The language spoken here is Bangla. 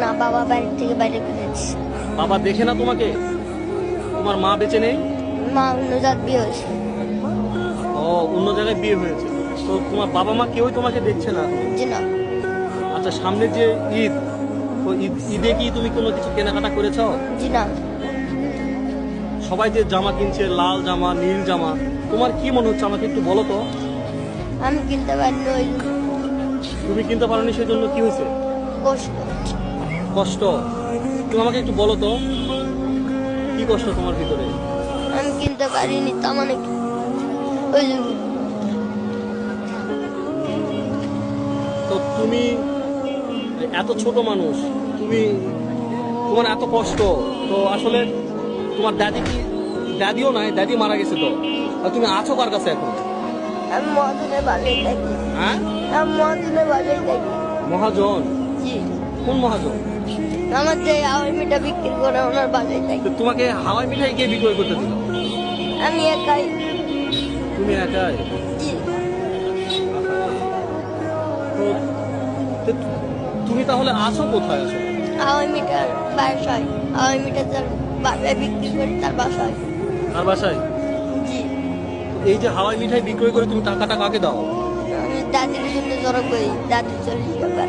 না, বাবা বাড়ি থেকে বাইরে করে দিচ্ছে। বাবা দেখে না তোমাকে? তোমার মা বেঁচে নেই? মা অন্য জাত বিয়ে হয়েছে। ও, অন্য জায়গায় বিয়ে হয়েছে। তো তোমার বাবা মা কেউই তোমাকে দেখছে না? জি না। আচ্ছা, সামনে যে ঈদ, তো ঈদে কি তুমি কোনো কিছু কেনাকাটা করেছো? জি না। সবাই যে জামা কিনছে, লাল জামা, নীল জামা, তোমার কি মনে হচ্ছে আমাকে একটু বলো তো। আমি কিনতে পারিনি, ওই তুমি কিনতে পারোনি, সেই জন্য কি হয়েছে? কষ্ট। কষ্ট? তুমি আমাকে একটু বলো তো, কি কষ্ট তোমার ভিতরে? আমি কিনতে পারিনি, তা মানে কি? ওই জন্য। তো তুমি এত ছোট মানুষ, তুমি, তোমার এত কষ্ট, তো আসলে তোমার দাদিও নাই, দাদি মারা গেছে, তো আর তুমি আছো কার কাছে এখন? আমি মহাজনের বাসায় থাকি। হ্যাঁ, আমি মহাজনের বাসায় থাকি। মহাজন? জি। কোন মহাজন? আমার যে আওয়ার মিঠা বিক্রি করে ওনার বাসায় থাকি। তো তোমাকে হাওয়াই মিঠাই কে বিক্রয় করতে দিল? আমি একাই। তুমি একাই? জি। তো তো তুমি তাহলে আছো কোথায় আসলে? আওয়ার মিঠার বাসায়। আওয়ার মিঠা যার বাসায় বিক্রি করে তার বাসায়। কার বাসায়? জি। এই যে হাওয়াই মিঠাই বিক্রয় করে তুমি টাকাটা কাকে দাও? আমি দাদির জন্য জড়ো করি, দাদি 40 টাকা।